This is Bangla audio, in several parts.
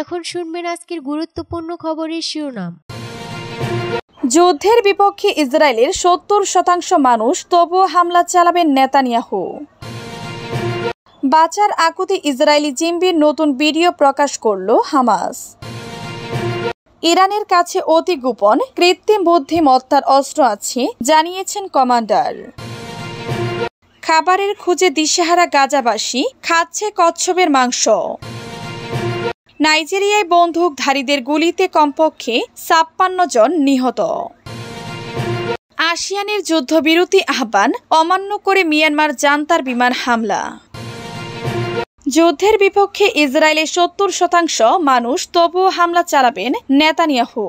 এখন শুনবেন আজকের গুরুত্বপূর্ণ খবরের শিরোনাম। যুদ্ধের বিপক্ষে ইসরায়েলের ৭০% মানুষ, তবুও হামলা চালাবেন নেতানিয়াহু। বাঁচার আকুতি ইসরায়েলি জিম্বির নতুন ভিডিও প্রকাশ করল হামাস। ইরানের কাছে অতি গোপন কৃত্রিম বুদ্ধিমত্তার অস্ত্র আছে, জানিয়েছেন কমান্ডার। খাবারের খুঁজে দিশেহারা গাজাবাসী, খাচ্ছে কচ্ছপের মাংস। নাইজেরিয়ায় বন্দুকধারীদের গুলিতে কমপক্ষে ৫৬ জন নিহত। আসিয়ানের যুদ্ধবিরতি আহ্বান অমান্য করে মিয়ানমার জান্তার বিমান হামলা। যুদ্ধের বিপক্ষে ইসরায়েলের ৭০% মানুষ, তবুও হামলা চালাবেন নেতানিয়াহু।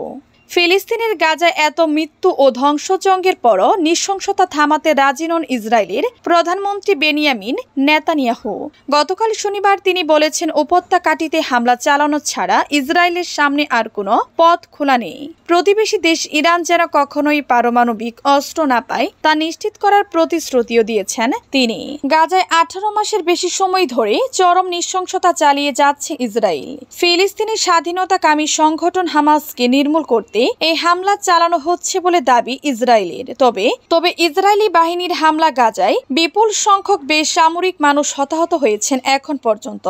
ফিলিস্তিনের গাজায় এত মৃত্যু ও ধ্বংসযজ্ঞের পরও নৃশংসতা থামাতে রাজি নন ইসরায়েলের প্রধানমন্ত্রী বেনিয়ামিন নেতানিয়াহু। গতকাল শনিবার তিনি বলেছেন, উপত্যকাটিতে হামলা চালানো ছাড়া ইসরায়েলের সামনে আর কোনো পথ খোলা নেই। প্রতিবেশী দেশ ইরান যেন কখনোই পারমাণবিক অস্ত্র না পায় তা নিশ্চিত করার প্রতিশ্রুতিও দিয়েছেন তিনি। গাজায় ১৮ মাসের বেশি সময় ধরে চরম নৃশংসতা চালিয়ে যাচ্ছে ইসরায়েল। ফিলিস্তিনি স্বাধীনতাকামী সংগঠন হামাসকে নির্মূল করতে এই হামলা চালানো হচ্ছে বলে দাবি ইসরায়েলের। তবে ইসরায়েলি বাহিনীর হামলা গাজায় বিপুল সংখ্যক বেসামরিক মানুষ হতাহত হয়েছেন। এখন পর্যন্ত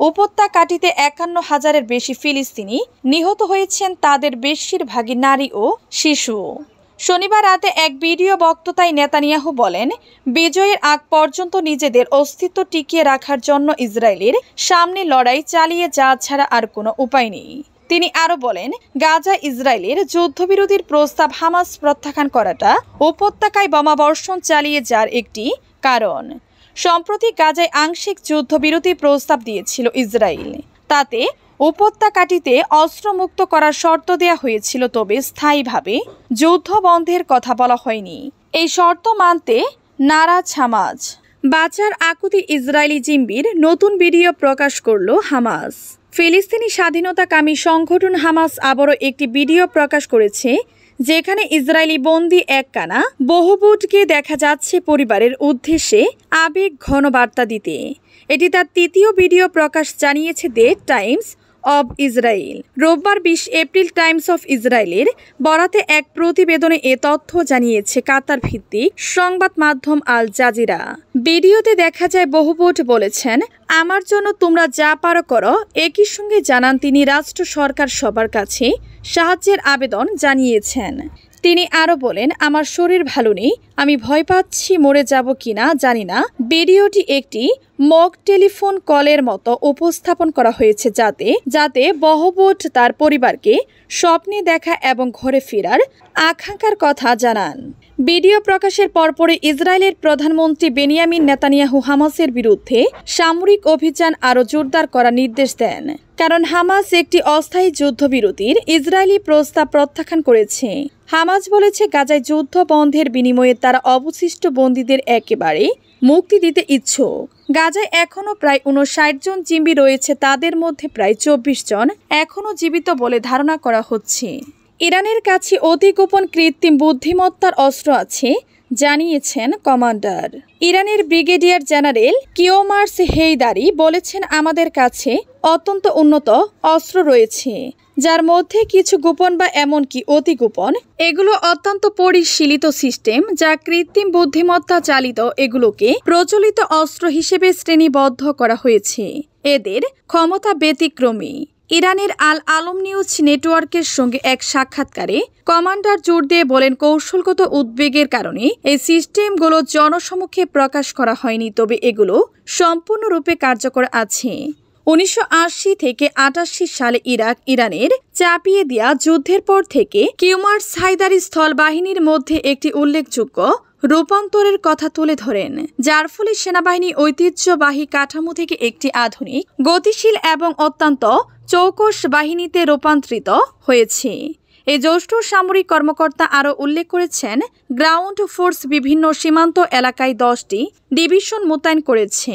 উপত্যকাটিতে ৫১,০০০-এর বেশি ফিলিস্তিনি নিহত হয়েছেন, তাদের বেশিরভাগই নারী ও শিশু। শনিবার রাতে এক ভিডিও বক্তৃতায় নেতানিয়াহু বলেন, বিজয়ের আগ পর্যন্ত নিজেদের অস্তিত্ব টিকিয়ে রাখার জন্য ইসরায়েলের সামনে লড়াই চালিয়ে যাওয়া ছাড়া আর কোনো উপায় নেই। তিনি আরো বলেন, গাজা ইসরায়েলের যুদ্ধবিরতির প্রস্তাব হামাস প্রত্যাখ্যান করাটা উপত্যকায় বোমাবর্ষণ চালিয়ে যাওয়ার একটি কারণ। সম্প্রতি গাজায় আংশিক যুদ্ধবিরতি প্রস্তাব দিয়েছিল ইসরায়েল। তাতে উপত্যকাটিতে অস্ত্রমুক্ত করার শর্ত দেয়া হয়েছিল, তবে স্থায়ীভাবে যুদ্ধ বন্ধের কথা বলা হয়নি। এই শর্ত মানতে নারাজ হামাস। বাঁচার আকুতি ইসরায়েলি জিম্বির নতুন ভিডিও প্রকাশ করল হামাস। ফিলিস্তিনি স্বাধীনতাকামী সংগঠন হামাস আবারও একটি ভিডিও প্রকাশ করেছে, যেখানে ইসরায়েলি বন্দী এককানা বহুবুটকে দেখা যাচ্ছে পরিবারের উদ্দেশ্যে আবেগ ঘন বার্তা দিতে। এটি তার তৃতীয় ভিডিও প্রকাশ, জানিয়েছে দ্য টাইমস অব ইসরায়েল। রোববার ২০ এপ্রিল টাইমস অফ ইসরায়েলের বরাতে এক প্রতিবেদনে এ তথ্য জানিয়েছে কাতার ভিত্তিক সংবাদ মাধ্যম আল জাজিরা। ভিডিওতে দেখা যায় বহুবুট বলেছেন, আমার জন্য তোমরা যা পারো করো। একই সঙ্গে জানান তিনি রাষ্ট্র সরকার সবার কাছে সাহায্যের আবেদন জানিয়েছেন। তিনি আরো বলেন, আমার শরীর ভালো নেই, আমি ভয় পাচ্ছি মরে যাব কিনা জানি না। ভিডিওটি একটি মক টেলিফোন কলের মতো উপস্থাপন করা হয়েছে, যাতে বহুবুট তার পরিবারকে স্বপ্নে দেখা এবং ঘরে ফেরার আকাঙ্ক্ষার কথা জানান। ভিডিও প্রকাশের পরপরই ইসরায়েলের প্রধানমন্ত্রী বেনিয়ামিন নেতানিয়াহু হামাসের বিরুদ্ধে সামরিক অভিযান আরও জোরদার করার নির্দেশ দেন, কারণ হামাস একটি অস্থায়ী যুদ্ধবিরতির ইসরায়েলি প্রস্তাব প্রত্যাখ্যান করেছে। হামাস বলেছে, গাজায় যুদ্ধ বন্ধের বিনিময়ে তারা অবশিষ্ট বন্দীদের একেবারে মুক্তি দিতে ইচ্ছুক। গাজায় এখনও প্রায় ৫৯ জন জিম্মি রয়েছে, তাদের মধ্যে প্রায় ২৪ জন এখনও জীবিত বলে ধারণা করা হচ্ছে। ইরানের কাছে অতি গোপন কৃত্রিম বুদ্ধিমত্তার অস্ত্র আছে, জানিয়েছেন কমান্ডার। ইরানের ব্রিগেডিয়ার জেনারেল কিওমার্স হেইদারি বলেছেন, আমাদের কাছে অত্যন্ত উন্নত অস্ত্র রয়েছে, যার মধ্যে কিছু গোপন বা এমনকি অতি গোপন। এগুলো অত্যন্ত পরিশীলিত সিস্টেম, যা কৃত্রিম বুদ্ধিমত্তা চালিত। এগুলোকে প্রচলিত অস্ত্র হিসেবে শ্রেণীবদ্ধ করা হয়েছে। এদের ক্ষমতা ব্যতিক্রমী। ইরানের আল আলম নিউজ নেটওয়ার্কের সঙ্গে এক সাক্ষাৎকারে কমান্ডার জোর দিয়ে বলেন, কৌশলগত উদ্বেগের কারণে এই সিস্টেমগুলো জনসমক্ষে প্রকাশ করা হয়নি, তবে এগুলো সম্পূর্ণরূপে কার্যকর আছে। ১৯৮০ থেকে ৮৮ সালে ইরানের চাপিয়ে দেয়া যুদ্ধের পর থেকে কিওমার্স হায়দারি স্থল বাহিনীর মধ্যে একটি উল্লেখযোগ্য রূপান্তরের কথা তুলে ধরেন, যার ফলে সেনাবাহিনী ঐতিহ্যবাহী কাঠামো থেকে একটি আধুনিক, গতিশীল এবং অত্যন্ত চৌকস বাহিনীতে রূপান্তরিত হয়েছে। এই জ্যেষ্ঠ সামরিক কর্মকর্তা আরও উল্লেখ করেছেন, গ্রাউন্ড ফোর্স বিভিন্ন সীমান্ত এলাকায় 10টি ডিভিশন মোতায়েন করেছে।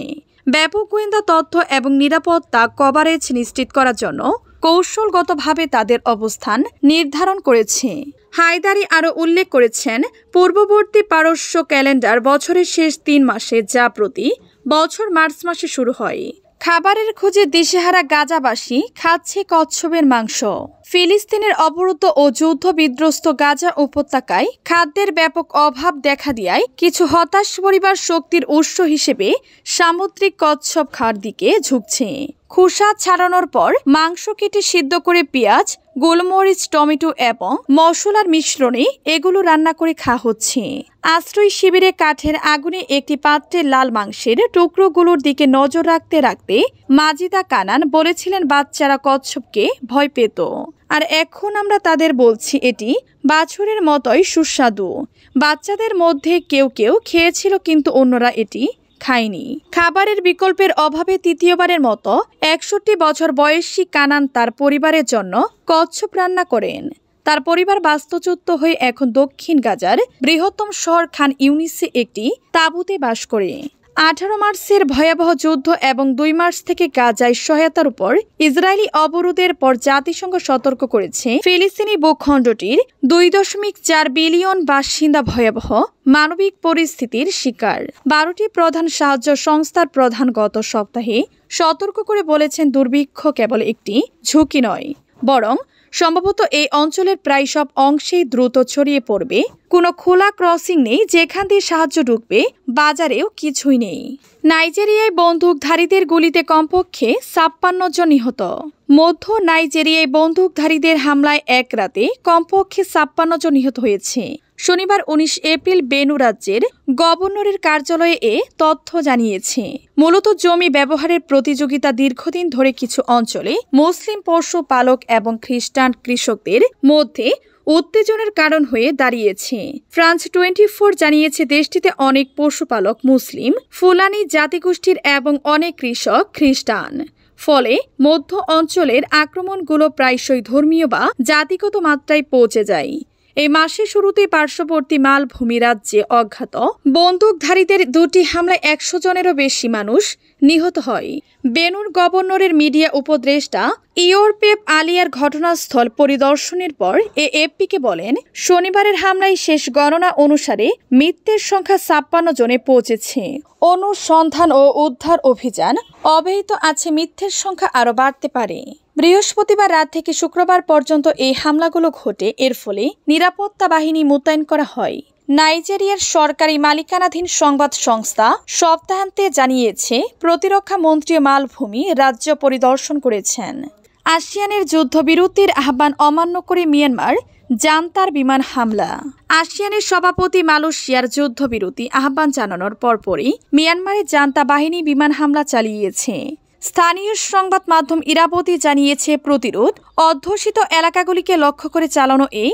ব্যাপক গোয়েন্দা তথ্য এবং নিরাপত্তা কভারেজ নিশ্চিত করার জন্য কৌশলগতভাবে তাদের অবস্থান নির্ধারণ করেছে। হায়দারি আরও উল্লেখ করেছেন, পূর্ববর্তী পারস্য ক্যালেন্ডার বছরের শেষ 3 মাসে, যা প্রতি বছর মার্চ মাসে শুরু হয়, খাবারের খোঁজে দিশেহারা গাজাবাসী খাচ্ছে কচ্ছপের মাংস। ফিলিস্তিনের অবরুদ্ধ ও যুদ্ধ বিধ্বস্ত গাজা উপত্যকায় খাদ্যের ব্যাপক অভাব দেখা দেওয়ায় কিছু হতাশ পরিবার শক্তির উৎস হিসেবে সামুদ্রিক কচ্ছপ খাওয়ার দিকে ঝুঁকছে। খোসা ছাড়ানোর পর মাংস কেটে সিদ্ধ করে পেঁয়াজ, গোলমরিচ, টমেটো এবং মশলার মিশ্রণে এগুলো রান্না করে খাওয়া হচ্ছে। আশ্রয় শিবিরে কাঠের আগুনে একটি পাত্রে লাল মাংসের টুকরোগুলোর দিকে নজর রাখতে রাখতে মাজিদা কানান বলেছিলেন বাচ্চারা কচ্ছপকে ভয় পেত, আর এখন আমরা তাদের বলছি এটি বাছুরের মতোই সুস্বাদু। বাচ্চাদের মধ্যে কেউ কেউ খেয়েছিল, কিন্তু অন্যরা এটি খায়নি। খাবারের বিকল্পের অভাবে তৃতীয়বারের মতো 61 বছর বয়সী কানান তার পরিবারের জন্য কচ্ছপ রান্না করেন। তার পরিবার বাস্তুচ্যুত হয়ে এখন দক্ষিণ গাজার বৃহত্তম শহর খান ইউনিসে একটি তাঁবুতে বাস করে। 18 মার্চের ভয়াবহ যুদ্ধ এবং 2 মার্চ থেকে গাজায় সহায়তার উপর ইসরায়েলি অবরোধের পর জাতিসংঘ সতর্ক করেছে ফিলিস্তিনি ভূখণ্ডটির 2.4 বিলিয়ন বাসিন্দা ভয়াবহ মানবিক পরিস্থিতির শিকার। 12টি প্রধান সাহায্য সংস্থার প্রধান গত সপ্তাহে সতর্ক করে বলেছেন দুর্ভিক্ষ কেবল একটি ঝুঁকি নয়, বরং সম্ভবত এই অঞ্চলের প্রায় সব অংশেই দ্রুত ছড়িয়ে পড়বে। কোনো খোলা ক্রসিং নেই যেখান দিয়ে সাহায্য ঢুকবে, বাজারেও কিছুই নেই। নাইজেরিয়ায় বন্দুকধারীদের গুলিতে কমপক্ষে 56 জন নিহত। মধ্য নাইজেরিয়ায় বন্দুকধারীদের হামলায় এক রাতে কমপক্ষে 56 জন নিহত হয়েছে। শনিবার 19 এপ্রিল বেনু রাজ্যের গভর্নরের কার্যালয়ে এ তথ্য জানিয়েছে। মূলত জমি ব্যবহারের প্রতিযোগিতা দীর্ঘদিন ধরে কিছু অঞ্চলে মুসলিম পশুপালক এবং খ্রিস্টান কৃষকদের মধ্যে উত্তেজনার কারণ হয়ে দাঁড়িয়েছে। ফ্রান্স 24 জানিয়েছে দেশটিতে অনেক পশুপালক মুসলিম, ফুলানি জাতিগোষ্ঠীর এবং অনেক কৃষক খ্রিস্টান। ফলে মধ্য অঞ্চলের আক্রমণগুলো প্রায়শই ধর্মীয় বা জাতিগত মাত্রায় পৌঁছে যায়। এই মাসের শুরুতে পার্শ্ববর্তী মালভূমি রাজ্যে অজ্ঞাত বন্দুকধারীদের 2টি হামলায় 100 জনেরও বেশি মানুষ নিহত হয়। বেনুর গভর্নরের মিডিয়া উপদেষ্টা ইওরপেপ আলিয়ার ঘটনাস্থল পরিদর্শনের পর এএফপিকে বলেন, শনিবারের হামলায় শেষ গণনা অনুসারে মৃতের সংখ্যা 56 জনে পৌঁছেছে। অনুসন্ধান ও উদ্ধার অভিযান অব্যাহত আছে, মৃতের সংখ্যা আরও বাড়তে পারে। বৃহস্পতিবার রাত থেকে শুক্রবার পর্যন্ত এই হামলাগুলো ঘটে। এর ফলে নিরাপত্তা বাহিনী মোতায়েন করা হয়। নাইজেরিয়ার সরকারি মালিকানাধীন সংবাদ সংস্থা সপ্তাহান্তে জানিয়েছে প্রতিরক্ষা মন্ত্রী মালভূমি রাজ্য পরিদর্শন করেছেন। আসিয়ানের যুদ্ধবিরতির আহ্বান অমান্য করে মিয়ানমার জান্তার বিমান হামলা। আসিয়ানের সভাপতি মালয়েশিয়ার যুদ্ধবিরতি আহ্বান জানানোর পরপরই মিয়ানমারের জান্তা বাহিনী বিমান হামলা চালিয়েছে। স্থানীয় সংবাদ মাধ্যম ইরাবতী জানিয়েছে প্রতিরোধ অধ্যুষিত এলাকাগুলিকে লক্ষ্য করে চালানো এই